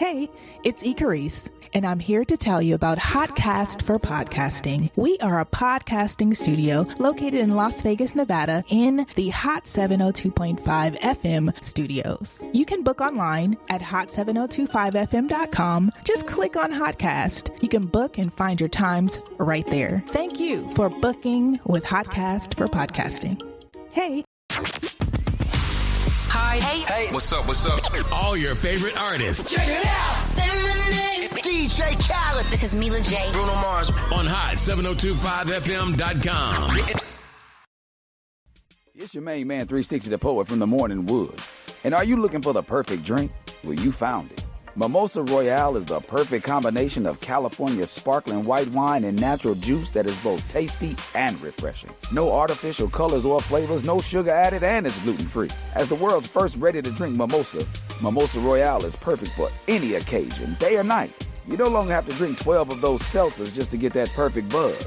Hey, it's Carrice, and I'm here to tell you about Hotcast for Podcasting. We are a podcasting studio located in Las Vegas, Nevada, in the Hot 702.5 FM studios. You can book online at hot7025fm.com. Just click on Hotcast. You can book and find your times right there. Thank you for booking with Hotcast for Podcasting. Hey. Hi. Hey. What's up? All your favorite artists. Check it out. Say my name. DJ Khaled. This is Mila J. Bruno Mars. On hot7025fm.com. It's your main man, 360 the Poet from the Morning Wood. And are you looking for the perfect drink? Well, you found it. Mimosa Royale is the perfect combination of California sparkling white wine and natural juice that is both tasty and refreshing. No artificial colors or flavors, no sugar added, and it's gluten-free. As the world's first ready-to-drink mimosa, Mimosa Royale is perfect for any occasion, day or night. You no longer have to drink 12 of those seltzers just to get that perfect buzz.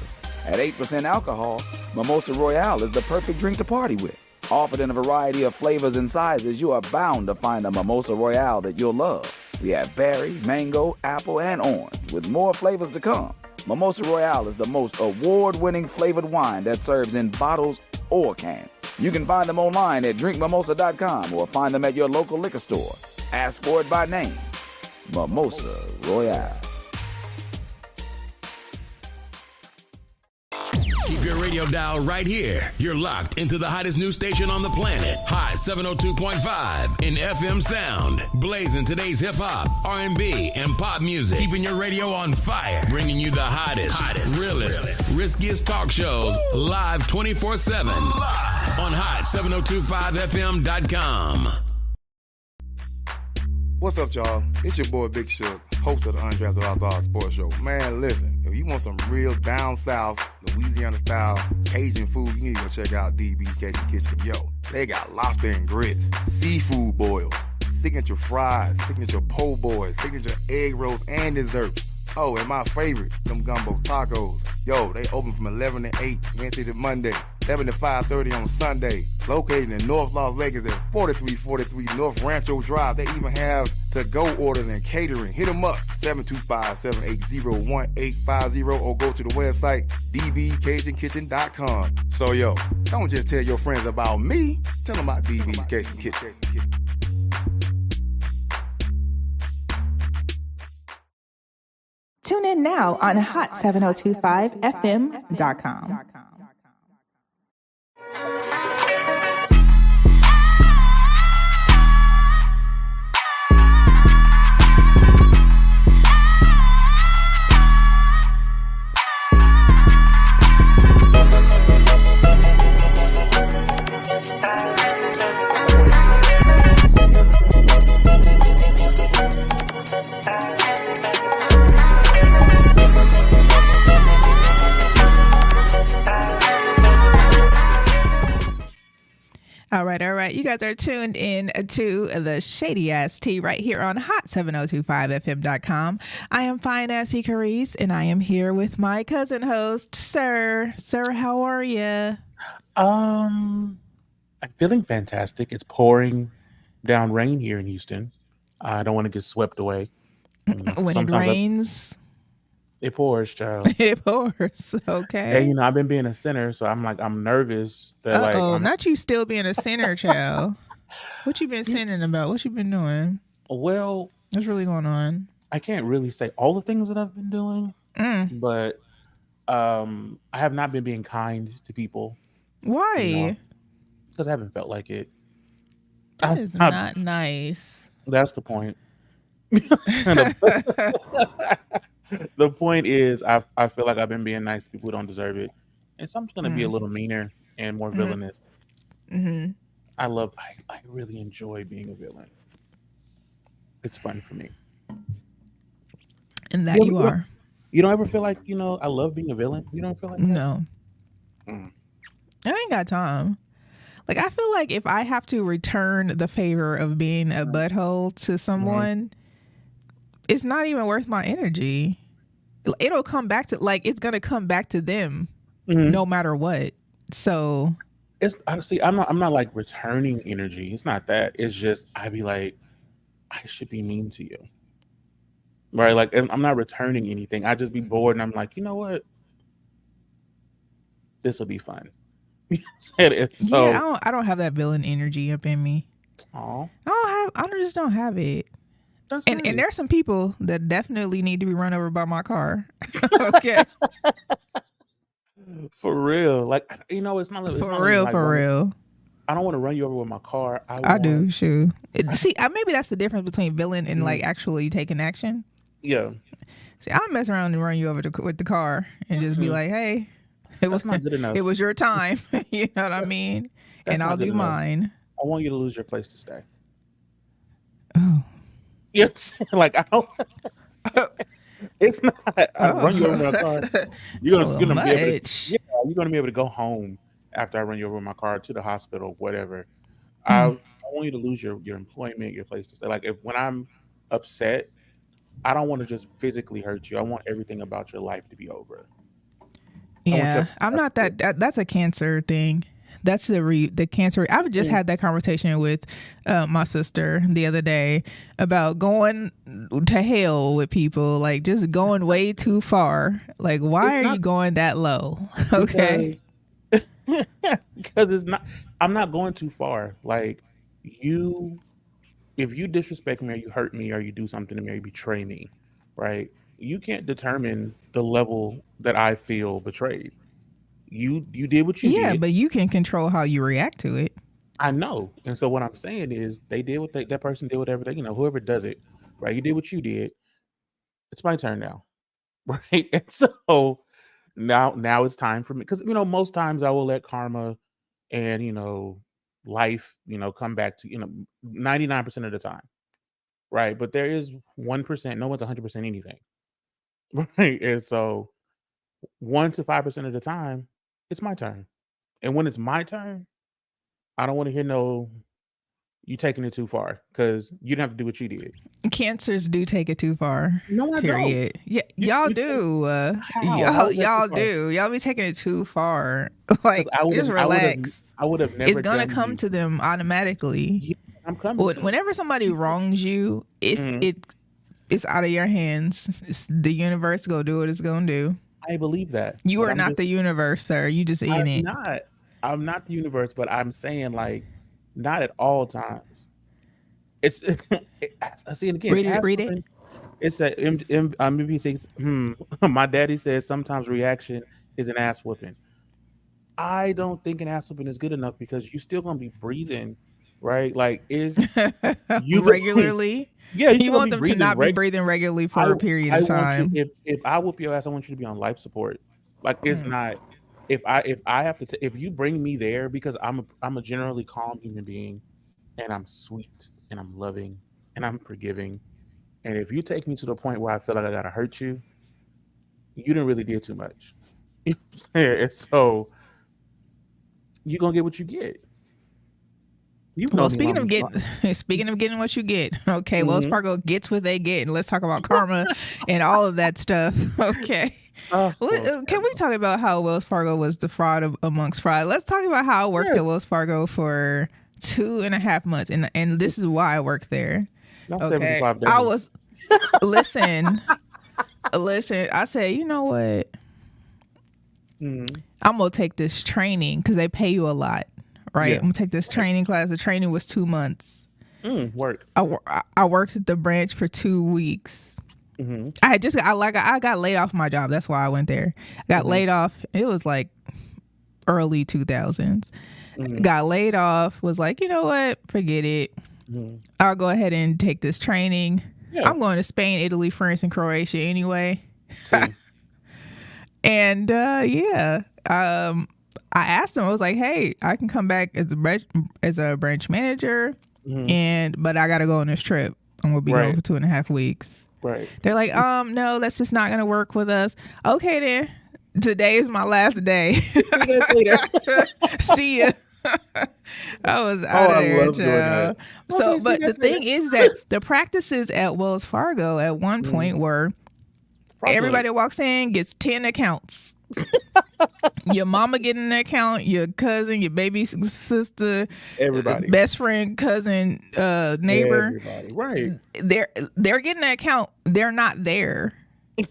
At 8% alcohol, Mimosa Royale is the perfect drink to party with. Offered in a variety of flavors and sizes, you are bound to find a Mimosa Royale that you'll love. We have berry, mango, apple, and orange, with more flavors to come. Mimosa Royale is the most award-winning flavored wine that serves in bottles or cans. You can find them online at drinkmimosa.com or find them at your local liquor store. Ask for it by name. Mimosa Royale. Keep your radio dial right here. You're locked into the hottest news station on the planet. Hot 702.5 in FM sound. Blazing today's hip-hop, R&B, and pop music. Keeping your radio on fire. Bringing you the hottest, realest, riskiest talk shows live 24/7 on hot7025fm.com. What's up, y'all? It's your boy Big Shook, host of the Undrafted Outlaw Sports Show. Man, listen, if you want some real down south, Louisiana-style Cajun food, you need to go check out DB's Cajun Kitchen. Yo, they got lobster and grits, seafood boils, signature fries, signature po' boys, signature egg rolls, and desserts. Oh, and my favorite, them gumbo tacos. Yo, they open from 11 to 8, Wednesday to Monday, 7 to 5:30 on Sunday. Located in North Las Vegas at 4343 North Rancho Drive. They even have to-go ordering and catering. Hit them up, 725-780-1850, or go to the website, dbcajunkitchen.com. So, yo, don't just tell your friends about me. Tell them about DB's Cajun Kitchen. Tune in now on hot7025fm.com. All right. You guys are tuned in to the Shady Ass Tea right here on hot7025fm.com. I am fine ass Carrice, and I am here with my cousin host, Sir. Sir, how are you? I'm feeling fantastic. It's pouring down rain here in Houston. I don't want to get swept away. When it rains, it pours, child. It pours. Okay. Hey, I've been being a sinner, so I'm nervous that not you still being a sinner, child. What you been sinning about? What you been doing? Well, what's really going on? I can't really say all the things that I've been doing, but I have not been being kind to people. Why? Because I haven't felt like it. That is not nice. That's the point. The point is, I feel like I've been being nice to people who don't deserve it, and so I'm just gonna be a little meaner and more villainous. Mm-hmm. I really enjoy being a villain. It's fun for me. And that you are. You don't ever feel like I love being a villain? You don't feel like that? No. I ain't got time. Like, I feel like if I have to return the favor of being a butthole to someone, it's not even worth my energy. It'll come back to, it's going to come back to them no matter what. So it's honestly, I'm not like returning energy. It's not that. It's just, I'd be like, I should be mean to you. right? Like, and I'm not returning anything. I just be bored, and I'm like, you know what? This will be fun. And Yeah, so, I don't have that villain energy up in me. oh, Just don't have it. that's And nice. there's some people that definitely need to be run over by my car. Okay. For real. Like, you know, it's not For even real, like for real. I don't want to run you over with my car. I I want, do, shoot. See, maybe that's the difference between villain and like actually taking action. yeah, See, I'll mess around and run you over with the car and just be like, hey, that's not good enough. it was your time. You know what I mean? That's And I'll not good do enough. mine. I want you to lose your place to stay. Oh. You know what I'm saying? Like, I don't. It's not. I run you over with my car. You're That's a little gonna be able to. much. Yeah, you're gonna be able to go home after I run you over with my car to the hospital, whatever. I Mm. want you to lose your employment, your place to stay. Like, if when I'm upset, I don't want to just physically hurt you. I want everything about your life to be over. I want you Yeah, to I'm not have that. That's a cancer thing. That's the cancer. I've just had that conversation with my sister the other day about going to hell with people, like just going way too far. Like, why It's are you not going that low? Okay. because because it's not. I'm not going too far. Like, you, if you disrespect me or you hurt me or you do something to me or you betray me, right? You can't determine the level that I feel betrayed. You did what you Yeah, did. but you can control how you react to it. I know. And so what I'm saying is they did what that person did whatever they, whoever does it, right? You did what you did. It's my turn now. Right. And so now it's time for me. Because most times I will let karma and life, come back to, 99% of the time. Right. But there is 1%, no one's 100% anything. Right. And so 1 to 5% of the time, it's my turn. And when it's my turn, I don't want to hear no you taking it too far because you didn't have to do what you did. Cancers do take it too far. No, I don't. Period. Yeah, You y'all take do. how? How is that too Y'all far? do. Y'all be taking it too far. 'Cause Like, just relax. I would have It's never gonna done come you. to them automatically. Yeah, I'm coming to. Whenever somebody wrongs you, Mhm. it's out of your hands. It's the universe go do what it's gonna do. I believe that, You but are not the universe, sir. You just in I'm it. not. I'm not the universe, but I'm saying like not at all times. It's I see it again. Ass Read it. whooping. It's a MP6. My daddy says sometimes reaction is an ass whooping. I don't think an ass whooping is good enough because you still gonna be breathing, right? Like is you go- Regularly. yeah, you You still gonna want be them to breathing not be breathing regularly for a period I of want you time. if I whoop your ass, I want you to be on life support. Like it's not if I have to if you bring me there because I'm a generally calm human being and I'm sweet and I'm loving and I'm forgiving. And if you take me to the point where I feel like I gotta hurt you, you didn't really did too much. You know what I'm saying? And so you're gonna get what you get. You've Well, known me long. speaking of getting what you get, okay, Wells Mm-hmm. Fargo gets what they get, and let's talk about karma and all of that stuff. Okay, can we talk about how Wells Fargo was the fraud amongst fraud? Let's talk about how I worked Yes. at Wells Fargo for 2.5 months, and this is why I worked there. Not Okay, 75 days. I was listen. I said, you know what? Mm-hmm. I'm gonna take this training because they pay you a lot, right? Yeah. I'm gonna take this training class. The training was 2 months. Work. I worked at the branch for 2 weeks. Mm-hmm. I got laid off my job. That's why I went there. Got laid off. It was like early 2000s. Got laid off. Was like, you know what? Forget it. I'll go ahead and take this training. Yeah. I'm going to Spain, Italy, France, and Croatia anyway. See. And I asked them. I was like, "Hey, I can come back as a branch manager, but I got to go on this trip. I'm gonna be going for 2.5 weeks." Right. They're like, no, that's just not gonna work with us." Okay, then. Today is my last day. See ya. I was out of there, child. So, but the thing is that the practices at Wells Fargo at one point were everybody walks in, gets 10 accounts. Your mama getting an account, your cousin, your baby sister, Everybody. best friend, cousin, neighbor. Everybody. Right. They're getting an account. They're not there. Oh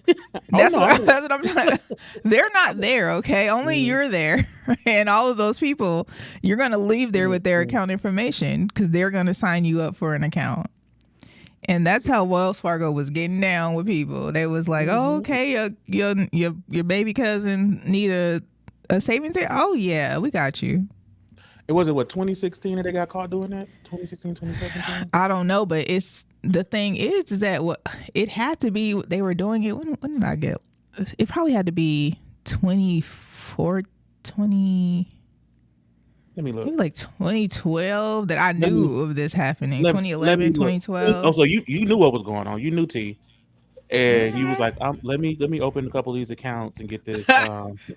no. That's what I'm trying. They're not there, okay? Only you're there, and all of those people you're gonna leave there with their account information because they're gonna sign you up for an account. And that's how Wells Fargo was getting down with people. They was like, "Oh, okay, your baby cousin need a savings account. Oh yeah, we got you." It was what 2016 that they got caught doing that? 2016, 2017? I don't know, but it's the thing is that what it had to be. They were doing it. When did I get? It probably had to be 20. Let me look. Maybe like 2012 that I knew of this happening. Let 2011, me look. 2012. Oh, so you knew what was going on. You knew T. And you was like, let me open a couple of these accounts and get this.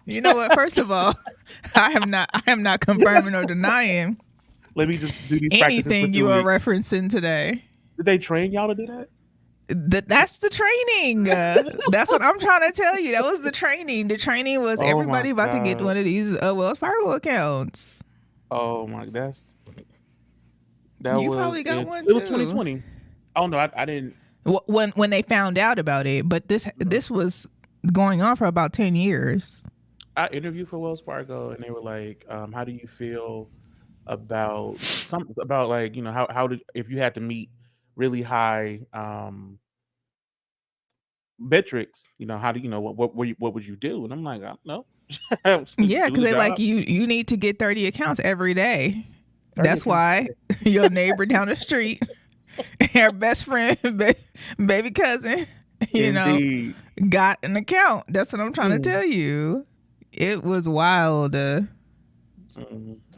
You know what? First of all, I am not confirming or denying Let me just do these practices anything for you 2 are weeks. referencing today. Did they train y'all to do that? That's the training. That's what I'm trying to tell you. That was the training. The training was Oh my everybody about to get God. one of these Wells Fargo accounts. Oh my, that You was probably got one it was too. 2020. Oh no, I didn't. When they found out about it, but this was going on for about 10 years. I interviewed for Wells Fargo, and they were like, "How do you feel about like how did if you had to meet really high metrics? How do what would you do?" And I'm like, "I don't know." Just Yeah, do because the they like job. you need to get 30 accounts every day. 30 That's accounts. why your neighbor down the street, her best friend, baby cousin, Indeed. got an account. That's what I'm trying to Mm. tell you. It was wild. I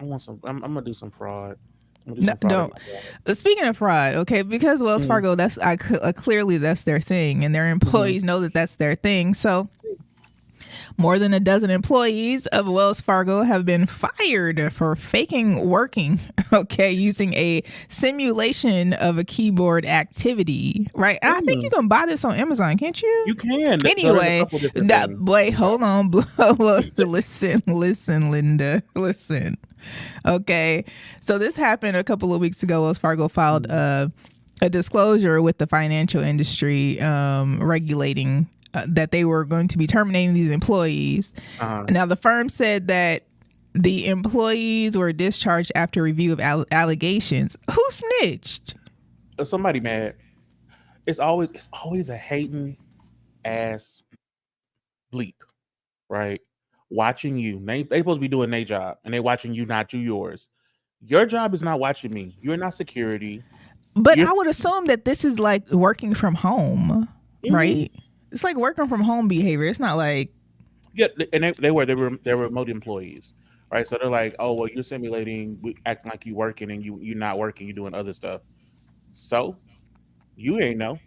want some. I'm gonna do some fraud. I'm gonna do No, some fraud. don't. Speaking of fraud, okay, because Wells Fargo, that's clearly that's their thing, and their employees know that that's their thing. So more than a dozen employees of Wells Fargo have been fired for faking working, okay, using a simulation of a keyboard activity, right? And I think you can buy this on Amazon, can't you? You can. There's a Anyway, couple different things. wait, hold on. Listen, Linda, listen. Okay, so this happened a couple of weeks ago. Wells Fargo filed a disclosure with the financial industry regulating that they were going to be terminating these employees. Now, the firm said that the employees were discharged after review of allegations. Who snitched? Somebody mad. It's always a hating ass bleep, right? Watching you. They supposed to be doing their job, and they watching you not do yours. Your job is not watching me. You're not security. But I would assume that this is like working from home, right? It's like working from home behavior. It's not like and they were remote employees, right? So they're like, oh well, you're simulating, acting like you working, and you're not working. You're doing other stuff. So you ain't know,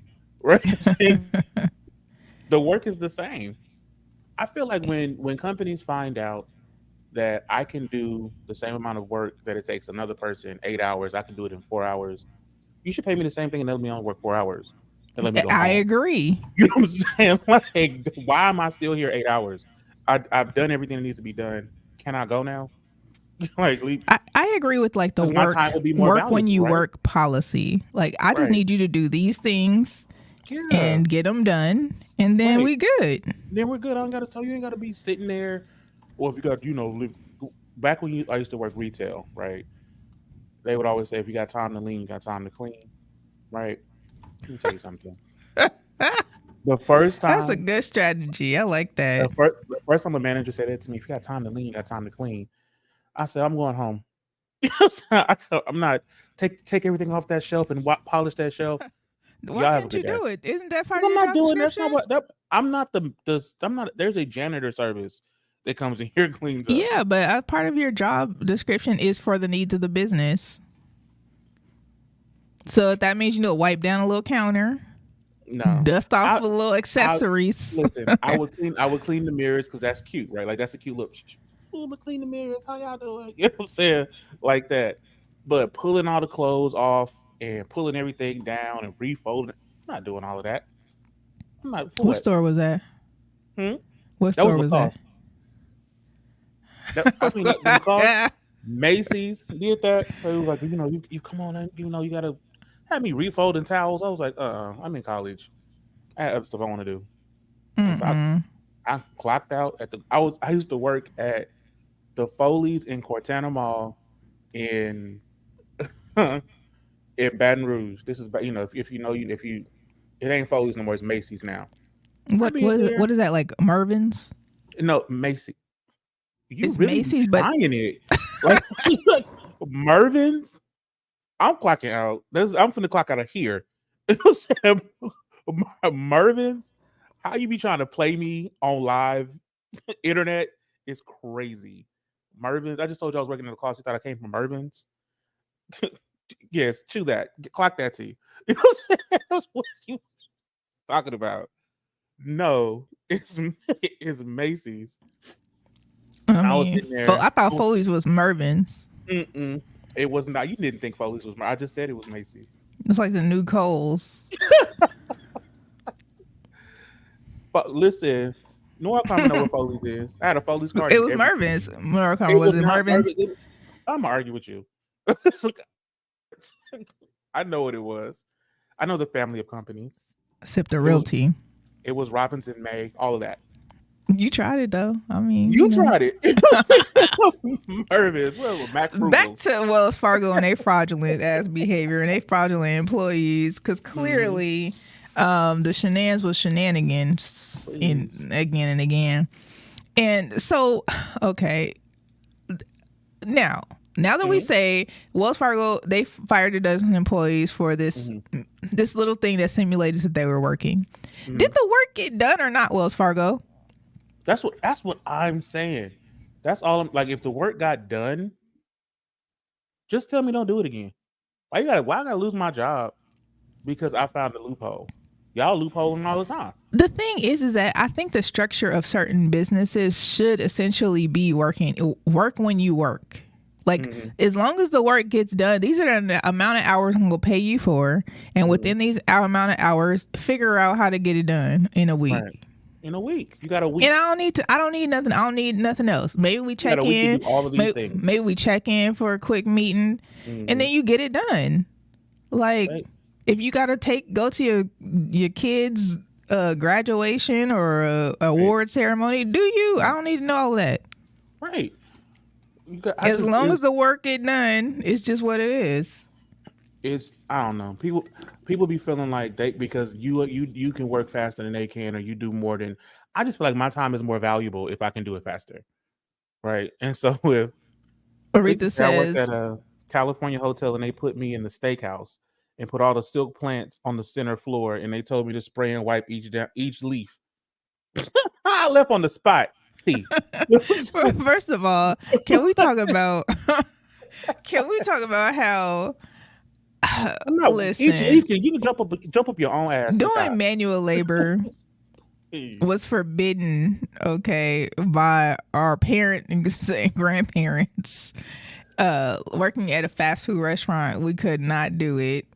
right? The work is the same. I feel like when companies find out that I can do the same amount of work that it takes another person 8 hours, I can do it in 4 hours. You should pay me the same thing and let me only work 4 hours and let me go home. I agree. You know what I'm saying? Like, why am I still here 8 hours? I've done everything that needs to be done. Can I go now? Like, leave. I agree with like the 'Cause my work time would be more when valuable, you right? work policy. Like I just Right. need you to do these things Yeah. and get them done, and then Right. we good. Then we're good. I don't gotta tell you. You ain't gotta be sitting there. Or if you got, back when I used to work retail, right? They would always say, if you got time to lean, you got time to clean, right? Let me tell you something. The first time, That's a good strategy. I like that. the first time a manager said that to me, if you got time to lean, you got time to clean. I said, I'm going home. I'm not take everything off that shelf and polish that shelf. Why Y'all have a can't you good day. do it? Isn't that part I'm of your not job doing that's not description? what I'm not I'm not. There's a janitor service that comes in here, cleans up. Yeah, but part of your job description is for the needs of the business. So if that means wipe down a little counter, No, dust off a little accessories. Listen, I would clean the mirrors because that's cute, right? Like that's a cute look. I'm gonna clean the mirrors. How y'all doing? You know what I'm saying? Like that. But pulling all the clothes off and pulling everything down and refolding, I'm not doing all of that. I'm not for What store was that? Hmm? What That was store was that? Lacoste. Them cars, Macy's did that. They was like, you come on, and you gotta have me refolding towels. I was like, I'm in college. I had other stuff I want to do, and so I clocked out at I used to work at the Foley's in Cortana Mall in in Baton Rouge. This is if you it ain't Foley's no more. It's Macy's now. What is that, like Mervin's? No, Macy. You It's really Macy's, trying it like Mervin's. I'm clocking out. I'm finna clock out of here. Mervin's. How you be trying to play me on live internet is crazy. Mervin's. I just told you I was working in the closet. You thought I came from Mervin's. Yes, chew that. Clock that to you. That's what you talking about. No, it's Macy's. I was in there. I thought Foley's was Mervin's. It was not. You didn't think Foley's was. I just said it was Macy's. It's like the new Kohl's. But listen, Nora Carmen know what Foley's is. I had a Foley's card. It was Mervin's. Nora Carmen was it Mervin's? I'm gonna argue with you. I know what it was. I know the family of companies. Sipta Realty. It was Robinson May. All of that. You tried it though. I mean, you tried it. Mervin's. Back to Wells Fargo and they fraudulent ass behavior and they fraudulent employees, because clearly the shenanigans was shenanigans again and again. And so, okay, now that we say Wells Fargo, they fired a dozen employees for this this little thing that simulated that they were working. Did the work get done or not, Wells Fargo? That's what I'm saying. That's all I'm like. If the work got done, just tell me don't do it again. Why I gotta lose my job because I found a loophole? Y'all loopholing all the time. The thing is that I think the structure of certain businesses should essentially be work when you work. Like, as long as the work gets done, these are the amount of hours I'm going to pay you for. And within these amount of hours, figure out how to get it done in a week. Right. In a week. You got a week. And I don't need nothing. I don't need nothing else. Maybe we check in. Maybe we check in for a quick meeting and then you get it done. Like, if you got to go to your kids' graduation or award ceremony, do you? I don't need to know all that. Right. As long as the work get done, it's just what it is. I don't know. People be feeling like because you can work faster than they can, or you do more than. I just feel like my time is more valuable if I can do it faster, right? And so if Aretha says I worked at a California hotel and they put me in the steakhouse and put all the silk plants on the center floor, and they told me to spray and wipe each leaf. I left on the spot. First of all, can we talk about how listen, you can jump up your own ass. Doing manual labor was forbidden, okay, by our parent and grandparents. Working at a fast food restaurant, we could not do it.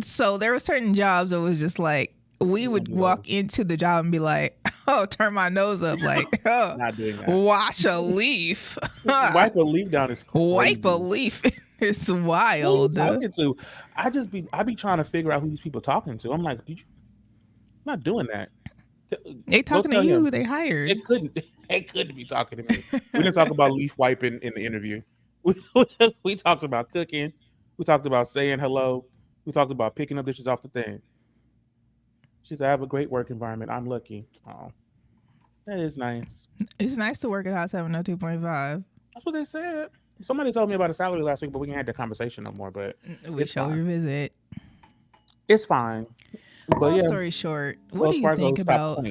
So there were certain jobs that was just like, we would walk into the job and be like, oh, turn my nose up, like, oh, not doing that. Wash a leaf. Wipe a leaf down is crazy. Wipe a leaf. It's wild. Who are you talking to? I be trying to figure out who these people talking to. I'm like, I'm not doing that. They talking to you who they hired. It couldn't be talking to me. We didn't talk about leaf wiping in the interview. We talked about cooking. We talked about saying hello. We talked about picking up dishes off the thing. She said, I have a great work environment. I'm lucky. Oh, that is nice. It's nice to work at Hot 702.5. That's what they said. Somebody told me about a salary last week, but we can't have that conversation no more. But we shall revisit. It's fine. Long story short, what do you think about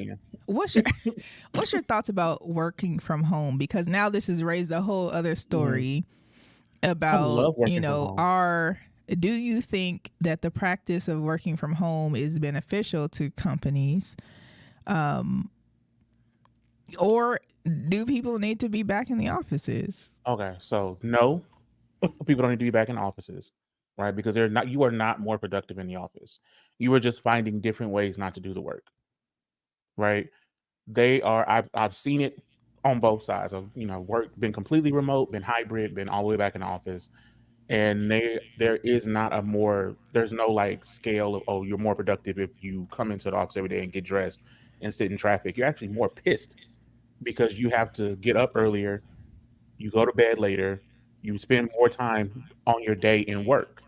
what's your thoughts about working from home? Because now this has raised a whole other story about, do you think that the practice of working from home is beneficial to companies? Or do people need to be back in the offices? Okay, so no, people don't need to be back in offices, right? Because you are not more productive in the office. You are just finding different ways not to do the work, right? I've seen it on both sides of work, been completely remote, been hybrid, been all the way back in the office, and there's no like scale of, oh, you're more productive if you come into the office every day and get dressed and sit in traffic. You're actually more pissed because you have to get up earlier, you go to bed later, you spend more time on your day in work.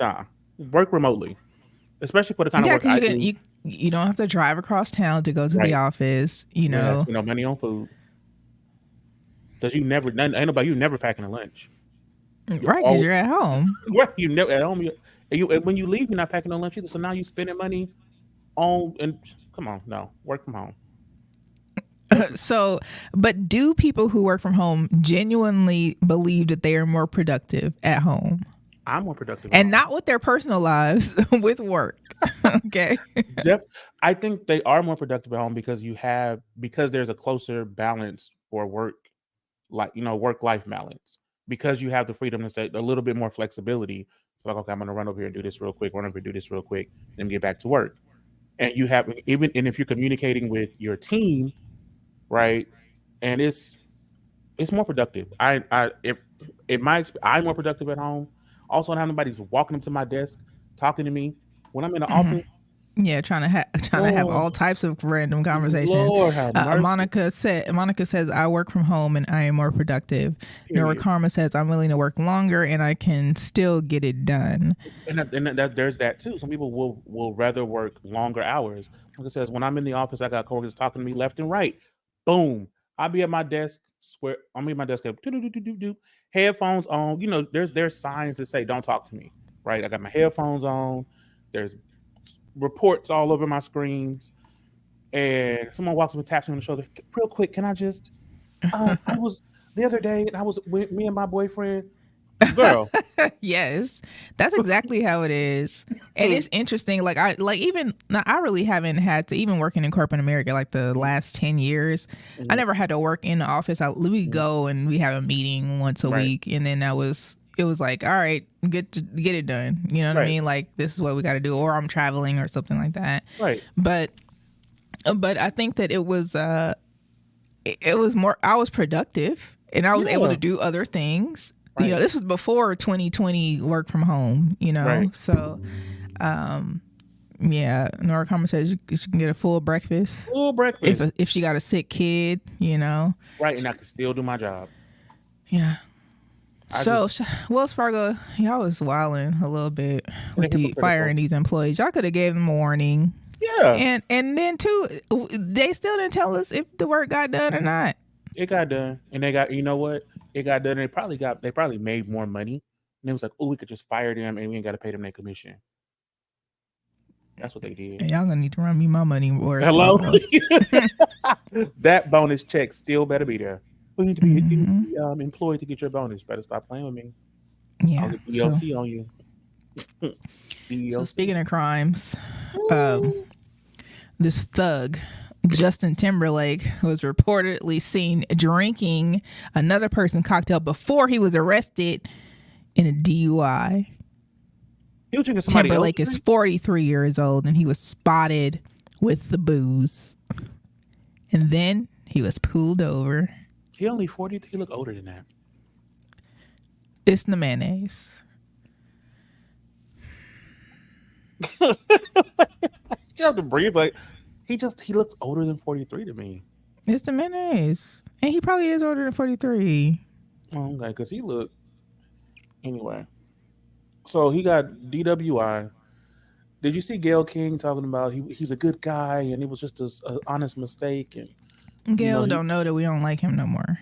Nah, work remotely, especially for the kind of Yeah, work because I do. you don't have to drive across town to go to the Right, office. you ain't got to spend no money on food because ain't nobody, you never packing a lunch. You Right, because always you're at home. right, you never at home. And when you leave, you're not packing no lunch either. So now you spending money on and come on, no, work from home. So, but do people who work from home genuinely believe that they are more productive at home? I'm more productive at And home. not with their personal lives, with work. Okay. I think they are more productive at home because there's a closer balance for work, like work life balance. Because you have the freedom to say a little bit more flexibility. Like, okay, I'm gonna run over here and do this real quick, then get back to work. And you have and if you're communicating with your team, right? And it's more productive. I'm more productive at home. Also, I don't have nobody's walking up to my desk talking to me when I'm in the office. Yeah, trying to have Oh, all types of random conversation. Lord have mercy. Monica says I work from home and I am more productive. Nora Period. Karma says I'm willing to work longer and I can still get it done. And there's that too. Some people will rather work longer hours. Like it says, when I'm in the office, I got coworkers talking to me left and right. Boom. I'll be at my desk. Swear, I'll be at my desk. Headphones on. There's signs that say don't talk to me. Right. I got my headphones on. There's reports all over my screens. And someone walks up and taps me on the shoulder. Real quick, can I just? I was the other day, and I was with me and my boyfriend. Girl, Yes, that's exactly how it is. And it's interesting. Like I really haven't had to, even working in corporate America, like the last 10 years, I never had to work in the office. We go and we have a meeting once a Right. week. And then it was like, all right, get it done. You know what I Right. mean? Like, this is what we got to do, or I'm traveling or something like that. right. But I think that it was more, I was productive and I was able Yeah. to do other things. Right. This was before 2020 work from home, Right. So yeah, Nora Karma says she can get a full breakfast Full breakfast. if she got a sick kid, Right, and I can still do my job. Yeah. I So Wells Fargo, y'all was wilding a little bit with the hypocritical. firing these employees. Y'all could have gave them a warning. Yeah. And then too, they still didn't tell us if the work got done or not. It got done. And they got, you know what? It got done. And they probably made more money. And it was like, oh, we could just fire them and we ain't got to pay them their commission. That's what they did. And y'all gonna need to run me my money. Hello? That bonus check still better be there. We need to be, employed to get your bonus. Better stop playing with me. Yeah. I'll get DLC on you. So speaking of crimes, this thug, Justin Timberlake, was reportedly seen drinking another person's cocktail before he was arrested in a DUI. He was drinking somebody Timberlake else's is 43 years old and he was spotted with the booze. And then he was pulled over. He only 43. He look older than that. It's the mayonnaise. You have to breathe. Like he looks older than 43 to me. It's the mayonnaise. And he probably is older than 43. Oh, okay, because he looked anyway. So he got DWI. Did you see Gayle King talking about he's a good guy and it was just an honest mistake? And Gail don't know that we don't like him no more.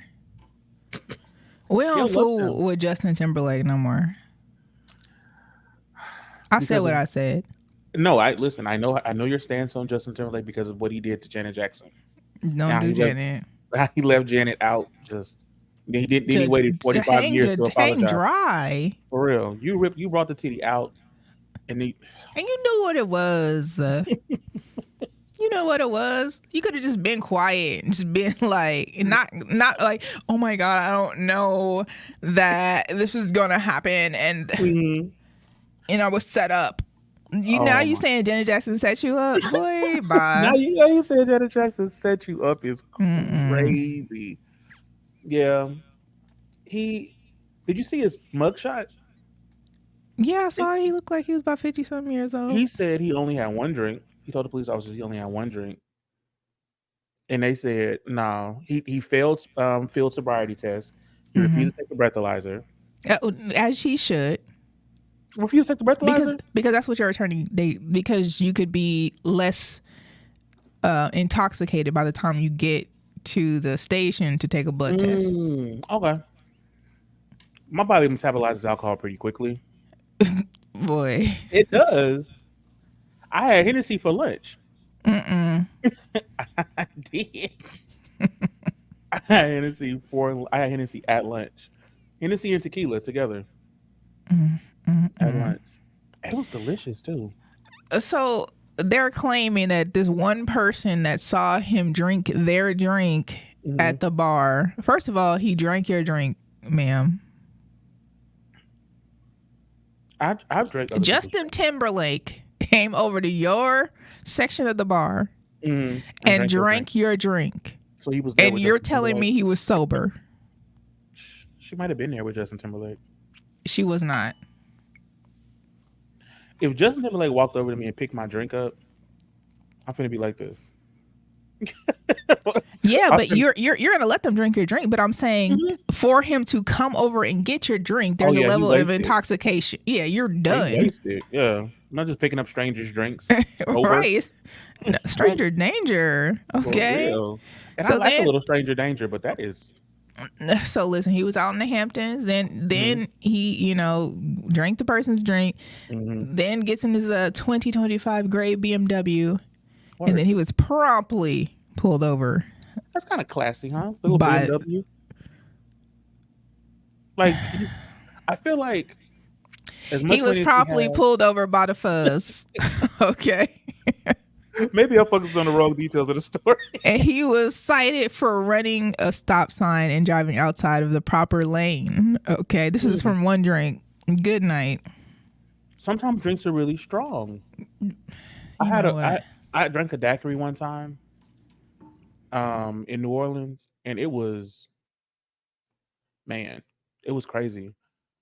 We don't fool with Justin Timberlake no more. I said what I said. No, I know your stance on Justin Timberlake because of what he did to Janet Jackson. Don't do Janet. He left Janet out. He didn't. He waited 45 years to apologize. Hang dry. For real, you brought the titty out, and you knew what it was. You know what it was. You could have just been quiet and just been like, not like, oh my God, I don't know that this was gonna happen, and I was set up. Now you saying Janet Jackson set you up, boy? Bye. Now you said Janet Jackson set you up is crazy. Yeah. Did you see his mugshot? Yeah, I saw he looked like he was about 50-something years old. He said he only had one drink. He told the police officers he only had one drink. And they said, no, he failed field sobriety test. He refused to take the breathalyzer. As he should. Refused to take the breathalyzer? Because that's what your attorney, because you could be less intoxicated by the time you get to the station to take a blood test. Okay. My body metabolizes alcohol pretty quickly. Boy. It does. I had Hennessy for lunch. I did. I had Hennessy at lunch. Hennessy and tequila together at lunch. It was delicious too. So they're claiming that this one person that saw him drink their drink at the bar. First of all, he drank your drink, ma'am. I've drank. Justin Timberlake came over to your section of the bar and drank your drink. So he was there, and you're telling me he was sober. She might have been there with Justin Timberlake. She was not. If Justin Timberlake walked over to me and picked my drink up, I'm finna be like this. Yeah, but you're gonna let them drink your drink. But I'm saying for him to come over and get your drink, there's a level of intoxication. Yeah, you're done. Wasted. Yeah, I'm not just picking up strangers' drinks. Right. No, stranger danger. Okay. And so I like a little stranger danger, but that is. So listen, he was out in the Hamptons. Then he, drank the person's drink. Then gets in his 2025 gray BMW, and then he was promptly pulled over. That's kind of classy, huh? The little BMW. Like, I feel like he was promptly pulled over by the fuzz. Okay. Maybe I'll focus on the wrong details of the story. And he was cited for running a stop sign and driving outside of the proper lane. Okay, this is from one drink. Good night. Sometimes drinks are really strong. I drank a daiquiri one time in New Orleans, and it was crazy.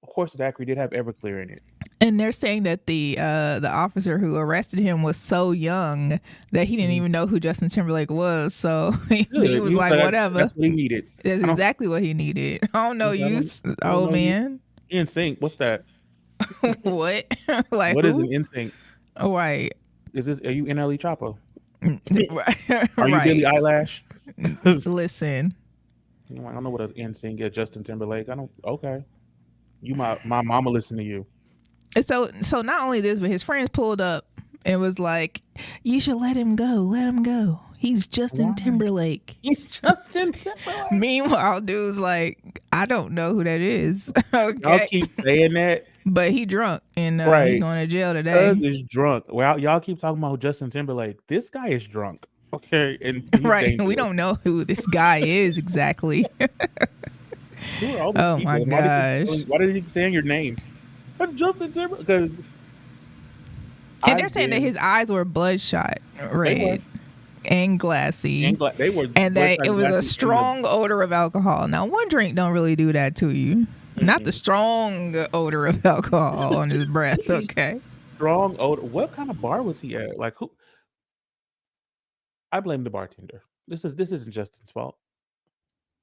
Of course, the daiquiri did have Everclear in it. And they're saying that the officer who arrested him was so young that he didn't even know who Justin Timberlake was. So he was like, whatever. That's what he needed. That's exactly what he needed. I don't know you, old man. NSYNC. What's that? What? Like what is an NSYNC? Right. Are you NLE Chopper? Right. Are you Billie Eyelash? Listen. I don't know what an NSYNC is. Justin Timberlake. Okay. You my mama listen to you. So not only this, but his friends pulled up and was like, you should let him go. Let him go. He's Justin Timberlake. He's Justin Timberlake. Meanwhile, dude's like, I don't know who that is. Okay. Y'all keep saying that. But he drunk and he's going to jail today. Cuz is drunk. Well, y'all keep talking about Justin Timberlake. This guy is drunk. Okay. And right. dangerous. We don't know who this guy is exactly. Who are all these people? My gosh. Why did he keep saying your name? I'm Justin Timberlake. Because they're saying that his eyes were bloodshot red and glassy. And that it was a strong odor of alcohol. Now, one drink don't really do that to you. Not the strong odor of alcohol on his breath, okay? Strong odor. What kind of bar was he at? Like who? I blame the bartender. This isn't Justin's fault.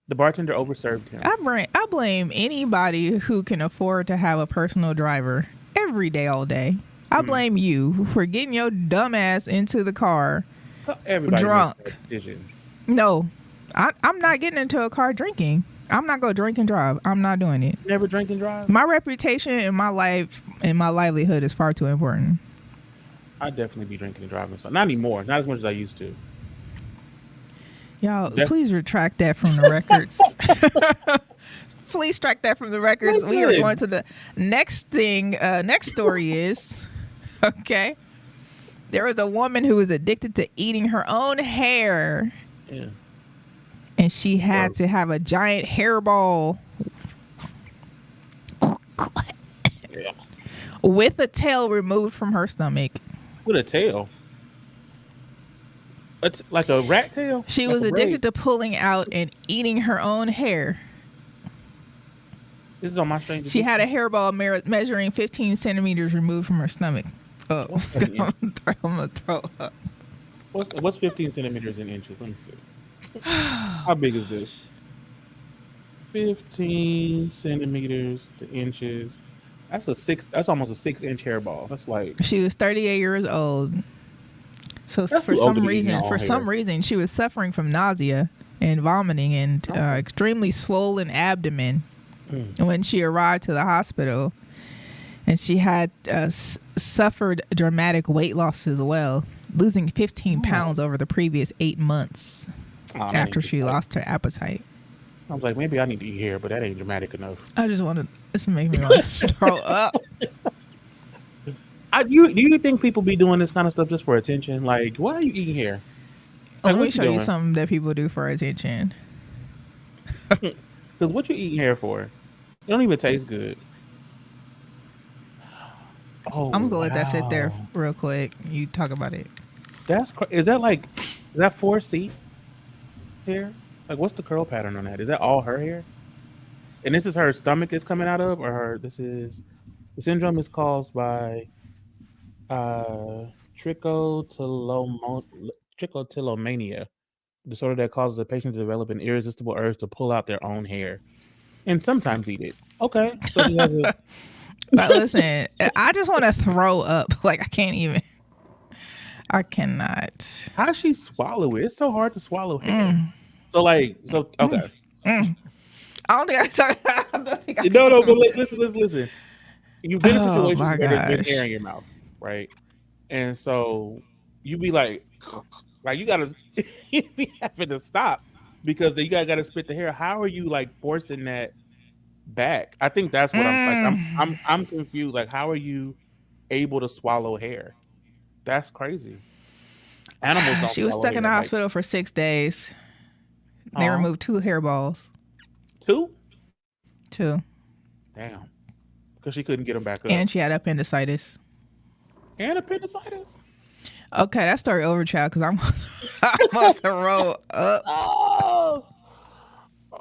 The bartender overserved him. I blame anybody who can afford to have a personal driver every day, all day. I blame you for getting your dumb ass into the car drunk. No, I'm not getting into a car drinking. I'm not going to drink and drive. I'm not doing it. Never drink and drive? My reputation and my life and my livelihood is far too important. I'd definitely be drinking and driving. So not anymore. Not as much as I used to. Y'all, please retract that from the records. Please strike that from the records. Listen. We are going to the next thing. Next story is, okay, there was a woman who was addicted to eating her own hair. Yeah. And she had to have a giant hairball with a tail removed from her stomach. With a tail. Like a rat tail? She like was addicted to pulling out and eating her own hair. This is on my Stranger She Things. had a hairball measuring 15 centimeters removed from her stomach. Oh, I'm gonna throw up. What's 15 centimeters in inches? Let me see. How big is this? 15 centimeters to inches. That's almost a 6-inch hairball. That's like She was 38 years old. So that's for too old to some be eating your own hair. reason, she was suffering from nausea and vomiting and extremely swollen abdomen when she arrived to the hospital. And she had suffered dramatic weight loss as well, losing 15 pounds over the previous 8 months after she lost her appetite. I was like, maybe I need to eat hair, but that ain't dramatic enough. I just want to. This make me want to throw up. Do you think people be doing this kind of stuff just for attention? Like, why are you eating hair? Like, Let me show you something that people do for attention. Because what you eating hair for? It don't even taste good. Oh, I'm just gonna let that sit there real quick. You talk about it. Is that 4C hair? Like, what's the curl pattern on that? Is that all her hair? And this is her stomach is coming out of, or the syndrome is caused by trichotillomania, disorder that causes a patient to develop an irresistible urge to pull out their own hair and sometimes eat it. Okay, so he has a. But listen, I just want to throw up. Like, I cannot. How does she swallow it? It's so hard to swallow hair. Okay. I don't think I No, but listen. You've been in situations where there's been gosh. hair in your mouth, right? And so you be like you gotta you be having to stop because you gotta spit the hair. How are you like forcing that back? I think that's what I'm confused. Like, how are you able to swallow hair? That's crazy. Animals don't. She was stuck in the hospital for 6 days. They removed 2 hairballs. 2? 2. Damn. Because she couldn't get them back up. And she had appendicitis. Appendicitis? Okay, that story over, child, because I'm gonna throw up.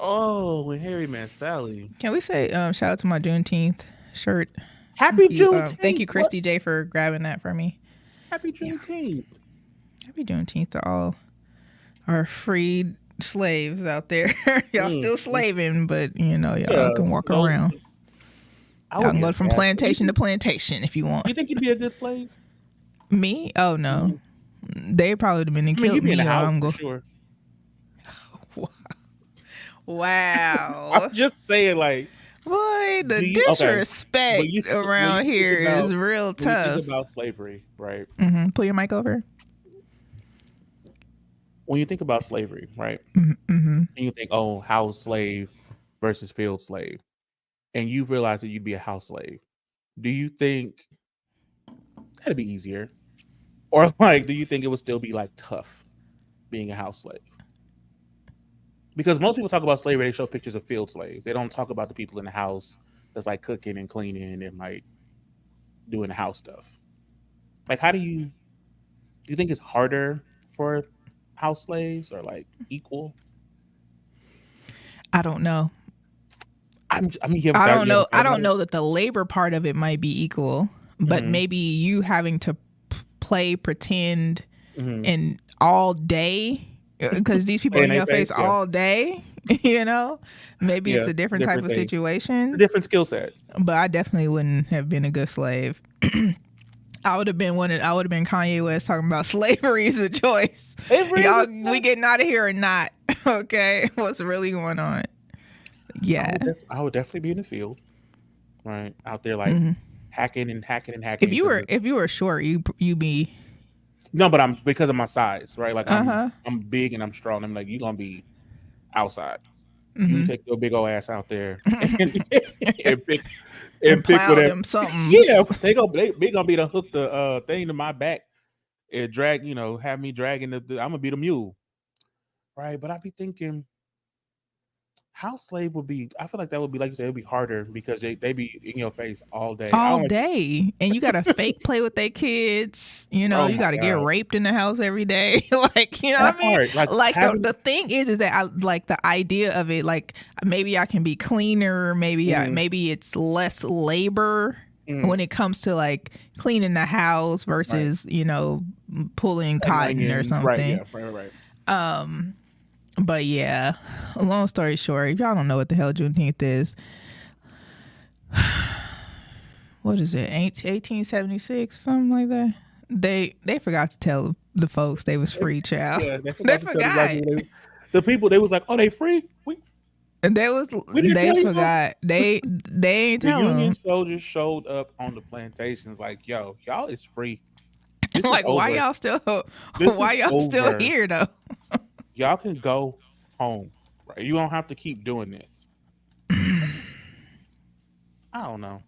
Oh, when Harry met Sally. Can we say shout out to my Juneteenth shirt? Happy Juneteenth. Thank you, Christy J, for grabbing that for me. Happy Juneteenth. Happy Juneteenth to all our freed slaves out there. Y'all still slaving, but y'all can walk around. Y'all can go from plantation to plantation if you want. You think you'd be a good slave? Me? Oh no. They probably would have been killed me. I'm for sure. Wow. I'm just saying, like, boy, the disrespect around here is real tough. When you think about slavery, right? Mm-hmm. Pull your mic over. When you think about slavery, right? Mm-hmm. And you think, oh, house slave versus field slave, and you realize that you'd be a house slave. Do you think that'd be easier? Or like, do you think it would still be like tough being a house slave? Because most people talk about slavery, they show pictures of field slaves. They don't talk about the people in the house that's like cooking and cleaning and like doing the house stuff. Like, do you think it's harder for house slaves or like equal? I don't know. I don't know. I don't know that the labor part of it might be equal, but maybe you having to pretend and all day because these people in your face all day, maybe it's a different type of situation, a different skill set. But I definitely wouldn't have been a good slave. I would have been Kanye West talking about slavery is a choice. Y'all, we getting out of here or not? Okay, what's really going on? Yeah, I would definitely be in the field, right out there, like hacking and hacking and hacking. If you were short, you be. No, but I'm because of my size, right? Like I'm big and I'm strong. I'm like, you gonna be outside. You take your big old ass out there and pick whatever. Them something. Yeah, they gonna be to hook the thing to my back and drag. Have me dragging I'm gonna be the mule, right? But I be thinking, house slave would be. I feel like that would be, like you said, it'd be harder because they be in your face all day. I all don't like. day, and you gotta fake play with their kids. Oh You my gotta get god, raped in the house every day. Like, what that I mean? part, like Like having. the thing is that I like the idea of it. Like maybe I can be cleaner. Mm, Maybe it's less labor mm, when it comes to like cleaning the house right, versus pulling cutting cotton or onions, right? something. Yeah, right. Um, but yeah, long story short, if y'all don't know what the hell Juneteenth is, what is it? 1876, something like that. They forgot to tell the folks they was They, free, child. yeah, they They forgot to tell the black forgot. people. The people they was like, oh, they free. And We didn't they tell y'all. forgot. They ain't The tell Union them. soldiers showed up on the plantations like, yo, y'all is free. This is Like over. This why is y'all still over. here though? Y'all can go home. Right? You don't have to keep doing this. I don't know.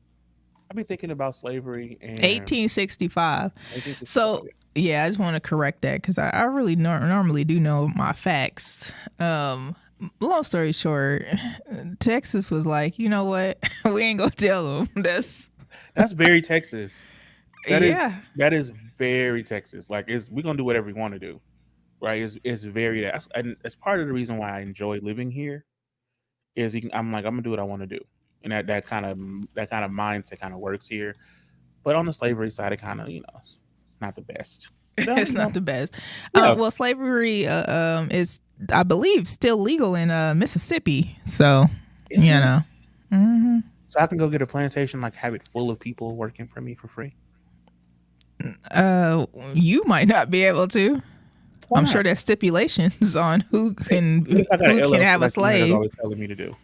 I've been thinking about slavery and 1865. 1865. So yeah, I just want to correct that because I really normally do know my facts. Long story short, Texas was like, you know what? We ain't gonna tell them. That's very Texas. That is Yeah. that is very Texas. Like, we're gonna do whatever we want to do. Right? It's very that, and it's part of the reason why I enjoy living here. Is I'm like, I'm gonna do what I want to do, and that kind of mindset kind of works here. But on the slavery side, it kind of, it's not the best. But It's not the best. yeah, Well, slavery is, I believe, still legal in Mississippi. So, is it? hmm So I can go get a plantation, like have it full of people working for me for free. you might not be able to. Why I'm sure not? there's stipulations on What if I got an who can LLC have a like the internet's slave. always telling me to do?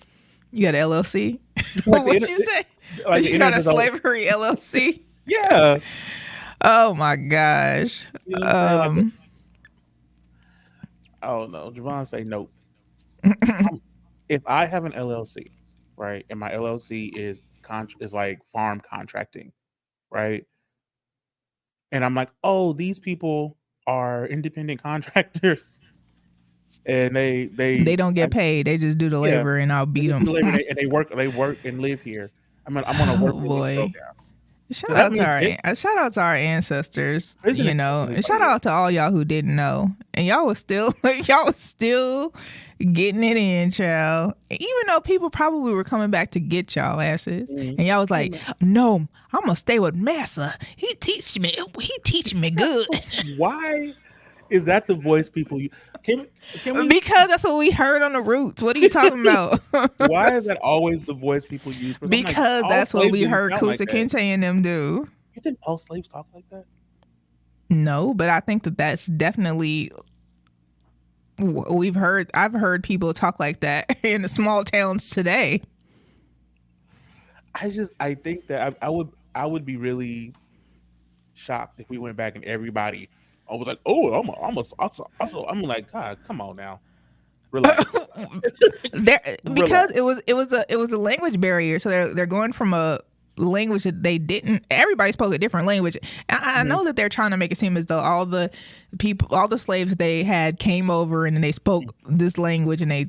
You got an LLC? Like the What inter- you say? like the You got internet a is always, slavery LLC? yeah. Oh my gosh. You know what I'm saying? Like, I don't know. Javon say nope. If I have an LLC, right, and my LLC is like farm contracting, right, and I'm like, oh, these people are independent contractors, and They don't get paid. They just do the yeah, labor, and I'll they beat just do them. the labor, and they work and live here. I'm on a Oh work release boy. program, so that means Shout out to our ancestors, isn't it funny? and shout out to all y'all who didn't know. And y'all was still y'all was still getting it in, child. Even though people probably were coming back to get y'all asses. Mhm. And y'all was like, no, I'm gonna stay with Massa. He teach me good. Why is that the voice people use? Can we? Because that's what we heard on the roots. What are you talking about? Why is that always the voice people use? Because I'm like, Because all that's what slaves we didn't heard sound like Kusa that. Kinte and them do. You think all slaves talk like that? No, but I think that's definitely I've heard people talk like that in the small towns today. I think that I would be really shocked if we went back and everybody was like, oh, I'm like, God, come on now, relax. There, because Relax. it was a language barrier, so they're going from a language that they didn't, everybody spoke a different language. I know that they're trying to make it seem as though all the slaves they had came over and then they spoke this language, and they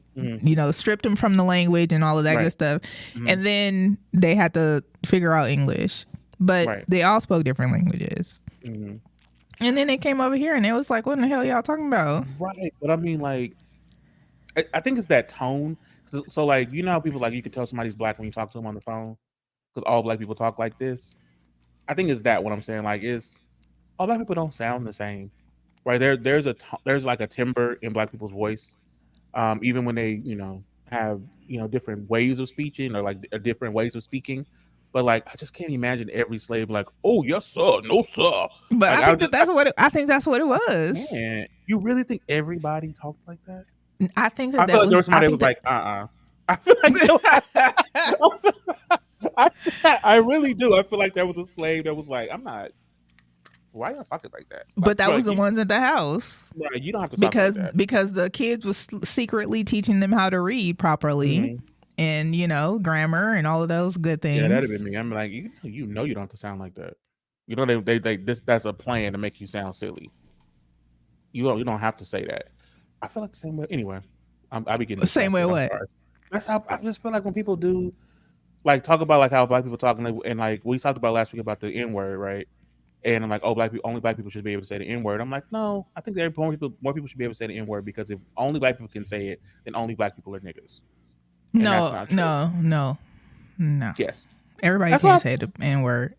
stripped them from the language and all of that Right. good stuff, and then they had to figure out English, but Right. they all spoke different languages. Mhm. And then they came over here and it was like, what in the hell y'all talking about? Right, but I mean, like, I think it's that tone. So like, how people, like, you can tell somebody's black when you talk to them on the phone because all black people talk like this. I think it's that what I'm saying. Like, all black people don't sound the same, right? There's like a timbre in black people's voice, even when they have different ways of speaking or like different ways of speaking. But like, I just can't imagine every slave like, oh yes sir, no sir. But Like, I think I think that's what it was. man, you really think everybody talked like that? I think I that feel like there was I somebody that think was like, I feel like I really do. I feel like there was a slave that was like, I'm not. Why y'all talking like that? Like, but that was the you, ones at the house. right, you don't have to talk like that. Because the kids was secretly teaching them how to read properly, and grammar and all of those good things. Yeah, that'd have been me. I'm like, you don't have to sound like that. That's a plan to make you sound silly. You don't have to say that. I feel like the same way. Anyway, I be getting Same way distracted. I'm what? sorry. That's how I just feel like when people do like talk about like how black people talk and like we talked about last week about the N word, right? And I'm like, oh, black people, only black people should be able to say the N word. I'm like, no, I think that more people should be able to say the N word because if only black people can say it, then only black people are niggas, and that's No, not true. no, no, no. Yes, Everybody that's why can't say the N word.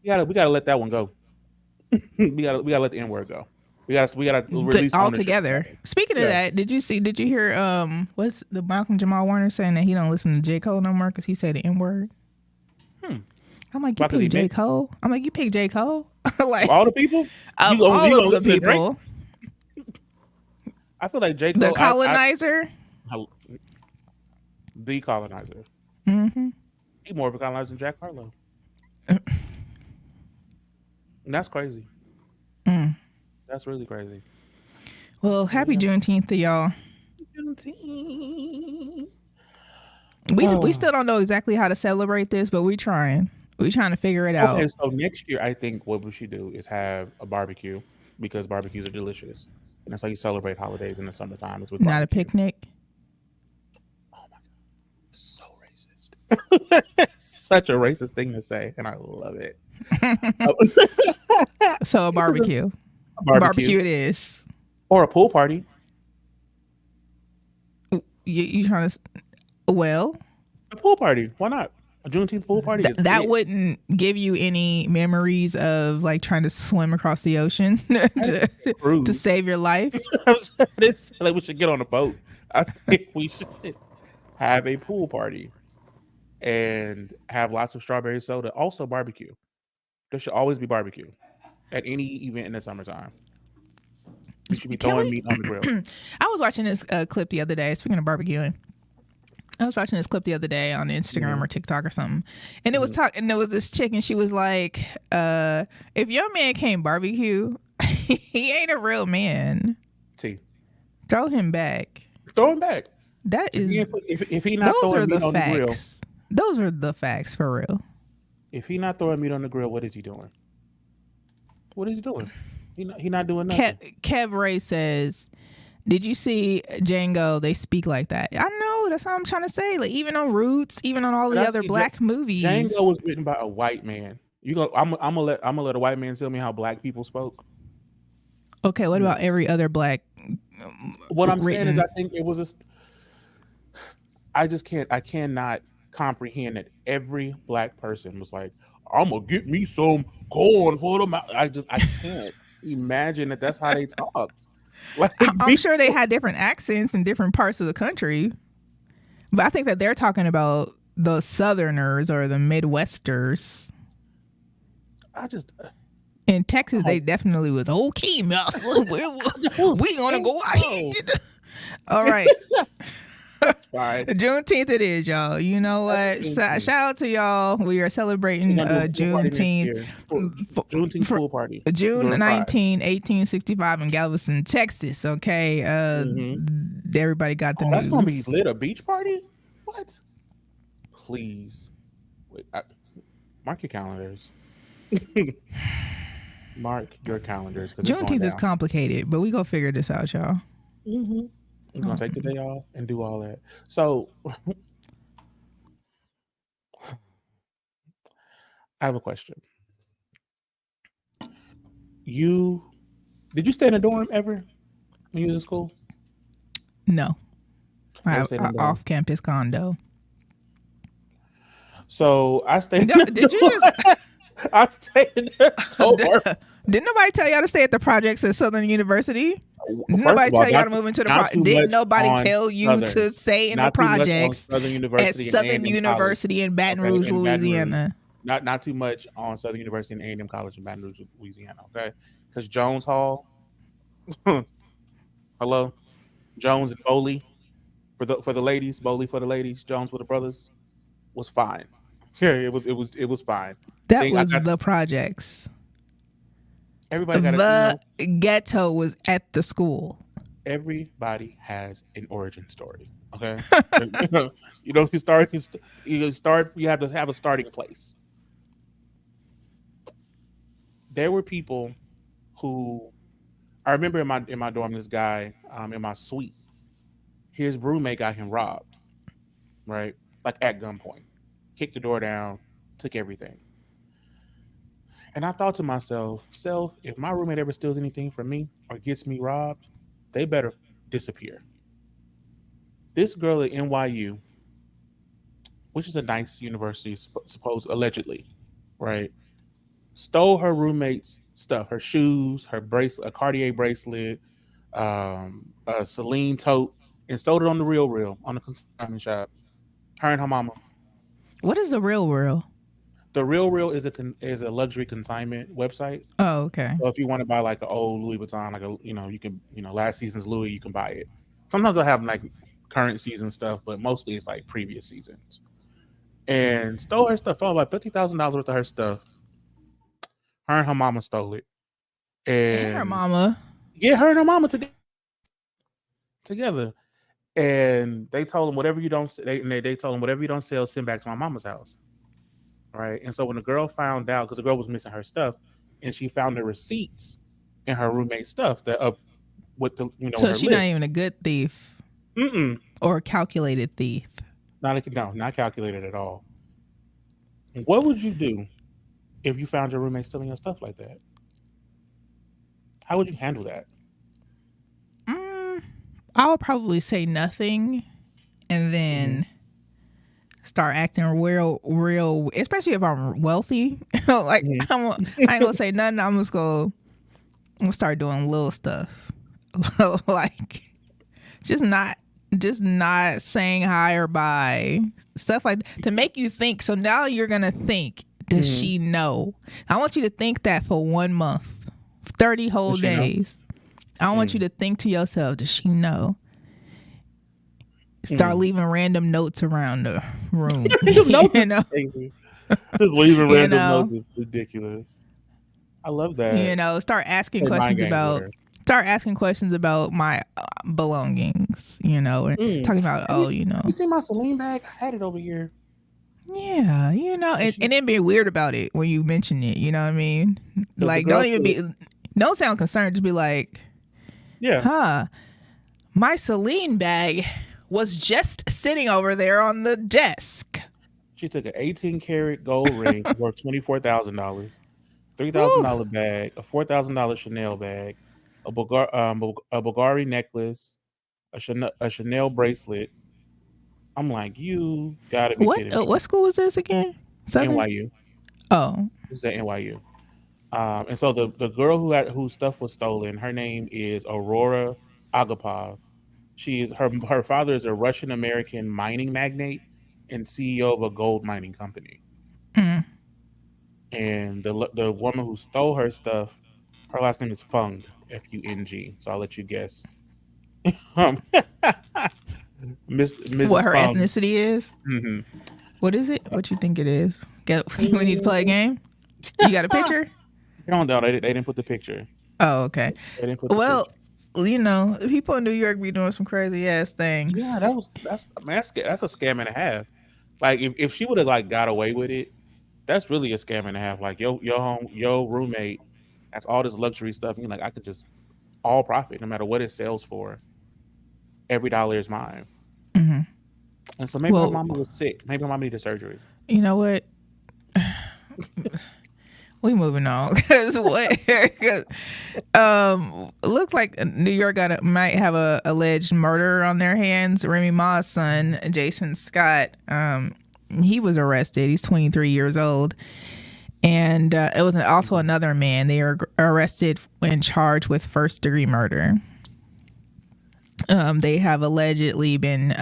we gotta let that one go. We gotta let the N word go. We gotta release All ownership of that together. one. Speaking of Yeah. that, did you hear what's the Malcolm Jamal Warner saying that he don't listen to J. Cole no more because he said the N word? Hmm. I'm like, you Why? Because he pick J. mixed Cole? I'm like, you pick J. Cole? of Like, all the people. of all You gonna of the listen to Drake? people, I feel like J the Cole. colonizer. The colonizer. Mm-hmm. He more of a colonizer than Jack Harlow. And that's crazy. Mm. That's really crazy. Well, happy Yeah. Juneteenth to y'all. Juneteenth. We still don't know exactly how to celebrate this, but we trying. We trying to figure it Okay, out. so next year I think what we should do is have a barbecue because barbecues are delicious, and that's how you celebrate holidays in the summertime. It's with Not a barbecue. picnic. Oh my god, so racist! Such a racist thing to say, and I love it. So a This is barbecue. a barbecue Barbecue it is. or a pool party. You trying to? Well, A pool party. Why not? A Juneteenth pool party is that it. wouldn't give you any memories of like trying to swim across the ocean to Cruise. save your life. It's like we should get on a boat. I think we should have a pool party and have lots of strawberry soda. Also barbecue. There should always be barbecue at any event in the summertime. You should be Can throwing we? meat on the grill. I was watching this clip the other day. Speaking of barbecuing, I was watching this clip the other day on Instagram or TikTok or something, and it was and there was this chick, and she was like, "If your man can't barbecue, he ain't a real man. T. Throw him back." Throw him back. That is, If he not those are throwing the meat on the grill, facts. Those are the facts for real. if he not throwing meat on the grill, what is he doing? What is he doing? He not doing nothing. Kev Ray says, "Did you see Django? They speak like that. I know. That's how I'm trying to say. Like even on Roots, even on all the other black movies. Django was written by a white man. I'm gonna let a white man tell me how black people spoke. Okay, what about every other black? What I'm saying is, I think it was I cannot comprehend that every black person was like, I'm gonna get me some corn for them. I can't imagine that that's how they talked. Like, I'm sure they had different accents in different parts of the country, but I think that they're talking about the Southerners or the Midwesters. In Texas, they definitely was okay, mouse. We gonna go out. All right. Fine. Juneteenth it is, y'all. You know what? Shout out to y'all. We are celebrating Juneteenth. Juneteenth pool party. June 19, 1865 in Galveston, Texas. Okay. Everybody got the news. That's gonna be lit. A beach party? What? Please. Wait, mark your calendars. Mark your calendars. Juneteenth is complicated, but we go figure this out, y'all. We're gonna take the day off and do all that. So I have a question. Did you stay in a dorm ever when you was in school? No. I have stayed in a dorm? off-campus condo. So I stayed. Did you just? I stayed in a dorm. Didn't nobody tell y'all to stay at the projects at Southern University? Didn't nobody tell y'all to move into the project? Didn't nobody tell you to stay in the projects at Southern University in Baton Rouge, Louisiana? Not too much on Southern University and A&M College in Baton Rouge, Louisiana. Okay, because Jones Hall, hello, Jones and Bowley for the ladies, Bowley for the ladies, Jones for the brothers was fine. Yeah, it was fine. That was the projects. Everybody got the ghetto was at the school. Everybody has an origin story. Okay, you have to have a starting place. There were people who I remember in my dorm, this guy in my suite, his roommate got him robbed. right? Like at gunpoint, kicked the door down, took everything. And I thought to myself, self, if my roommate ever steals anything from me or gets me robbed, they better disappear. This girl at NYU, which is a nice university, suppose allegedly, right? Stole her roommate's stuff, her shoes, her bracelet, a Cartier bracelet, a Celine tote, and sold it on the real on the consignment shop. Her and her mama. What is the real world? The real is a luxury consignment website. Oh, okay. So if you want to buy like an old Louis Vuitton, like you can last season's Louis, you can buy it. Sometimes I have like current season stuff, but mostly it's like previous seasons. And stole her stuff. Found about $50,000 worth of her stuff. Her and her mama stole it. And her mama. Yeah, her and her mama together. And they told him whatever you don't. They told him whatever you don't sell, send back to my mama's house. Right. And so when the girl found out, because the girl was missing her stuff, and she found the receipts in her roommate's stuff that with the so she's not even a good thief. Or a calculated thief. Not calculated at all. What would you do if you found your roommate stealing your stuff like that? How would you handle that? I would probably say nothing, and then start acting real, especially if I'm wealthy. Like I ain't gonna say nothing. I'm gonna start doing little stuff, like just not saying hi or bye, stuff like that, to make you think. So now you're gonna think, does she know? I want you to think that for 1 month, 30 whole days. I want you to think to yourself, does she know? Start leaving random notes around the room. Crazy. Just leaving random notes is ridiculous. I love that. Start asking questions about my belongings, and talking about, You see my Celine bag? I had it over here. Yeah, and then be weird about it when you mention it, you know what I mean? Like, don't sound concerned, just be like, my Celine bag was just sitting over there on the desk. She took an 18-karat gold ring worth $24,000, $3,000 bag, a $4,000 Chanel bag, a Bulgari necklace, a Chanel bracelet. I'm like, you gotta be kidding me. What school was this again? Southern? NYU. Oh, This is at NYU. And so the girl whose stuff was stolen, her name is Aurora Agapov. Her father is a Russian American mining magnate and CEO of a gold mining company. And the woman who stole her stuff, her last name is Fung, Fung. So I'll let you guess. Mrs. What her Fung. ethnicity is? What is it? What you think it is? We need to play a game. You got a picture? No, they didn't put the picture. Oh, okay. They didn't put the picture. People in New York be doing some crazy ass things. Yeah, that's a scam and a half. Like if she would have like got away with it, that's really a scam and a half. Like your roommate has all this luxury stuff, and you're like, I could just all profit no matter what it sells for. Every dollar is mine. And so maybe her mama was sick. Maybe her mama needed surgery. You know what? We moving on because looks like New York might have a alleged murder on their hands. Remy Ma's son, Jason Scott, he was arrested. He's 23 years old, and it was also another man. They were arrested and charged with first-degree murder. They have allegedly been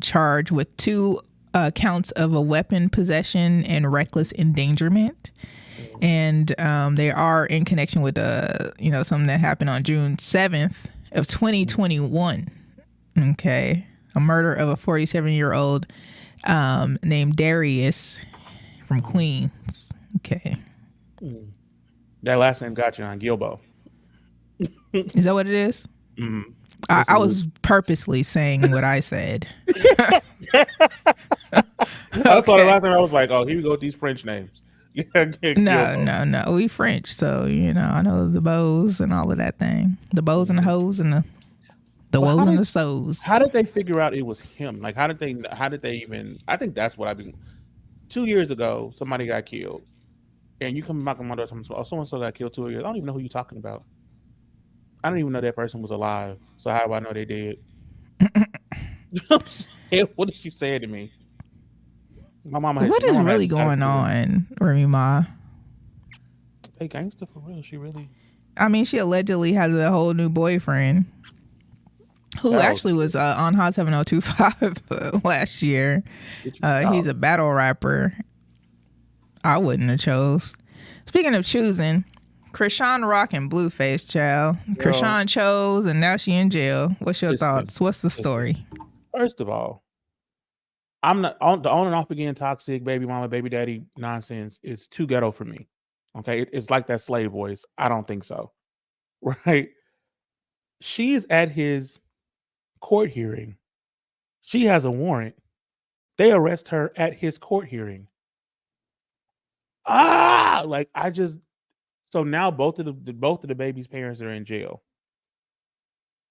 charged with 2 counts of a weapon possession and reckless endangerment. And they are in connection with something that happened on June 7th of 2021. Okay. A murder of a 47-year-old named Darius from Queens. Okay. That last name got you on Gilbo. Is that what it is? I was purposely saying what I said. I saw the last time I was like, oh, here we go with these French names. No. We French, so I know the bows and all of that thing. The bows and the hoes and The But woes and the souls. how did they figure out it was him? Like, how did they even? I think that's what I've been. 2 years ago, somebody got killed, and you come back on my door, oh, so and so got killed 2 years. I don't even know who you're talking about. I don't even know that person was alive. So how do I know they did? You know what I'm saying? What did you say to me? My mama. What is really going on, Remy Ma? Hey, gangster for real. She really. I mean, she allegedly has a whole new boyfriend who actually was on Hot 7025 last year. He's a battle rapper. I wouldn't have chose. Speaking of choosing, Krishan Rock and Blueface, child. Krishan chose, and now she in jail. What's your thoughts? What's the story? First of all, I'm not on the on and off again toxic baby mama, baby daddy nonsense. It's too ghetto for me. Okay, it's like that slave voice. I don't think so. Right? She is at his court hearing. She has a warrant. They arrest her at his court hearing. Like I just so now both of the baby's parents are in jail.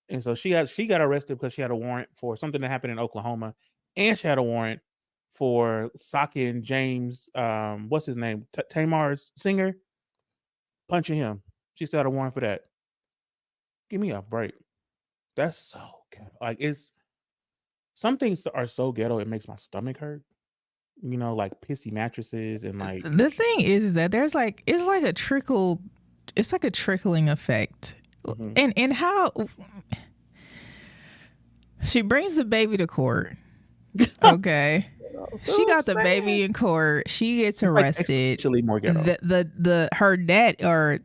And so she got arrested because she had a warrant for something that happened in Oklahoma, and she had a warrant for Saki and James, what's his name, Tamar's singer, punching him. She still had a warrant for that. Give me a break. That's so ghetto. Like it's some things are so ghetto it makes my stomach hurt. You know, like pissy mattresses and like. The thing is that there's like it's like a trickling effect. Mm-hmm. And how she brings the baby to court. Okay. She got the baby in court. She gets arrested. Actually more ghetto. Her dad or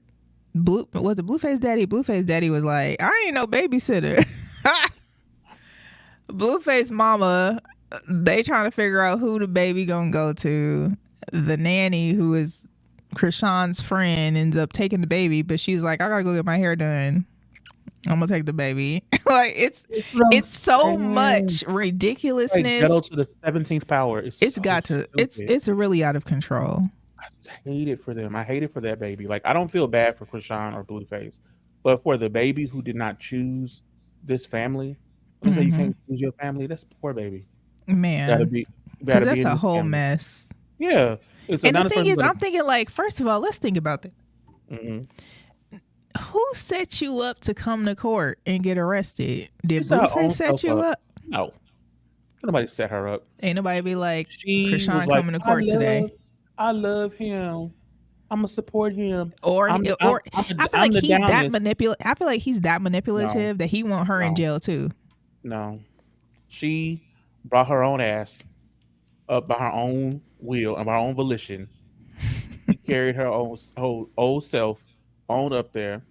Blueface daddy? Blueface daddy was like, I ain't no babysitter. Blueface mama, they trying to figure out who the baby gonna go to. The nanny, who is Krishan's friend, ends up taking the baby, but she's like, I gotta go get my hair done. I'm gonna take the baby. Like it's so much ridiculousness. Like ghetto to the 17th power. It's really out of control. I just hate it for them. I hate it for that baby. Like I don't feel bad for Krishan or Blueface, but for the baby who did not choose this family, when they say you can't choose your family, that's poor baby. Man, because that's a whole mess. Yeah. And the thing is, I'm thinking like, first of all, let's think about that. Mm-hmm. Who set you up to come to court and get arrested? Did Blueface set you up? No. Nobody set her up. Ain't nobody be like, Krishan coming to court today. I love him. I'm gonna support him. I feel like he's that manipulative. I feel like he's that manipulative that he want her in jail too. No. She brought her own ass up by her own will and by her own volition. She carried her old self on up there,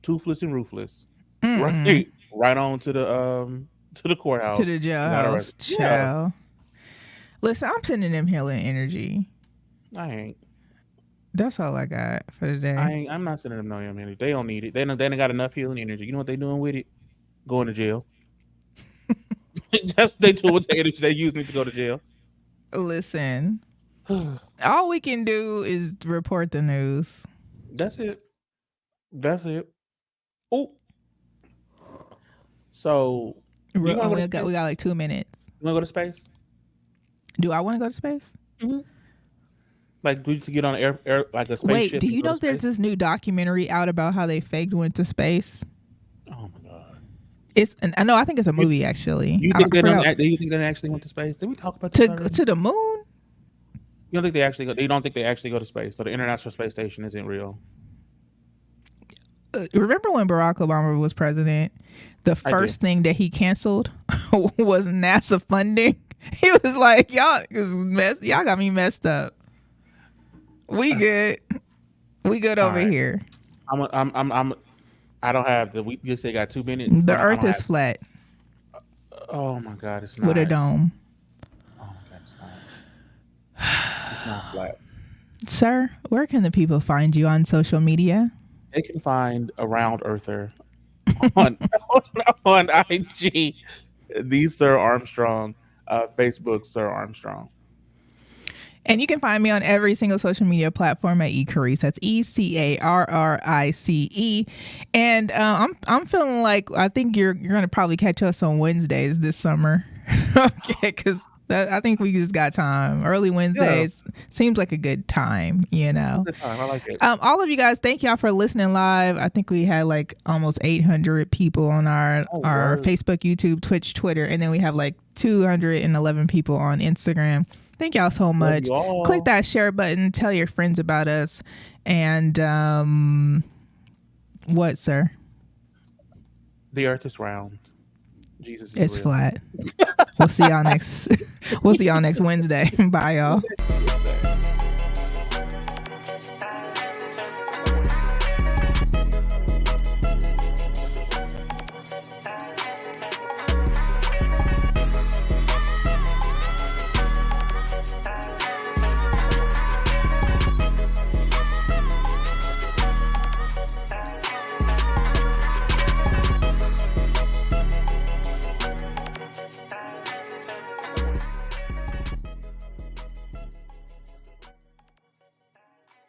toothless and ruthless, right on to the courthouse, to the jailhouse. Yeah. Listen, I'm sending them healing energy. I ain't. That's all I got for today. I'm not sending them no healing energy. They don't need it. They don't got enough healing energy. You know what they doing with it? Going to jail. They do what they use me to go to jail. Listen, all we can do is report the news. That's it. Oh, so we got like 2 minutes. You want to go to space? Do I want to go to space? Mm-hmm. Like, to get on air like a spaceship. Wait, do you know there's this new documentary out about how they faked went to space? Oh my god! I think it's a movie actually. You think they actually went to space? Did we talk about this to the moon? You don't think they actually go? You don't think they actually go to space? So the International Space Station isn't real. Remember when Barack Obama was president? The first thing that he canceled was NASA funding. He was like, y'all got me messed up. We good. We good over here. I don't have we just say got 2 minutes. The Earth is flat. Oh my god, it's not. With a dome. Oh my god, it's not. It's not flat. Sir, where can the people find you on social media? They can find a round earther on IG. The Sir Armstrong, Facebook Sir Armstrong. And you can find me on every single social media platform at eCarrice. That's ECARRICE. And I'm feeling like I think you're gonna probably catch us on Wednesdays this summer. Okay, because I think we just got time. Early Wednesdays seems like a good time, you know. Good time. I like it. All of you guys, thank y'all for listening live. I think we had like almost 800 people on our Facebook, YouTube, Twitch, Twitter, and then we have like 211 people on Instagram. Thank y'all so much. Click that share button. Tell your friends about us. And what, sir? The earth is round. Jesus is it's real. flat. We'll see y'all next Wednesday. Bye, y'all.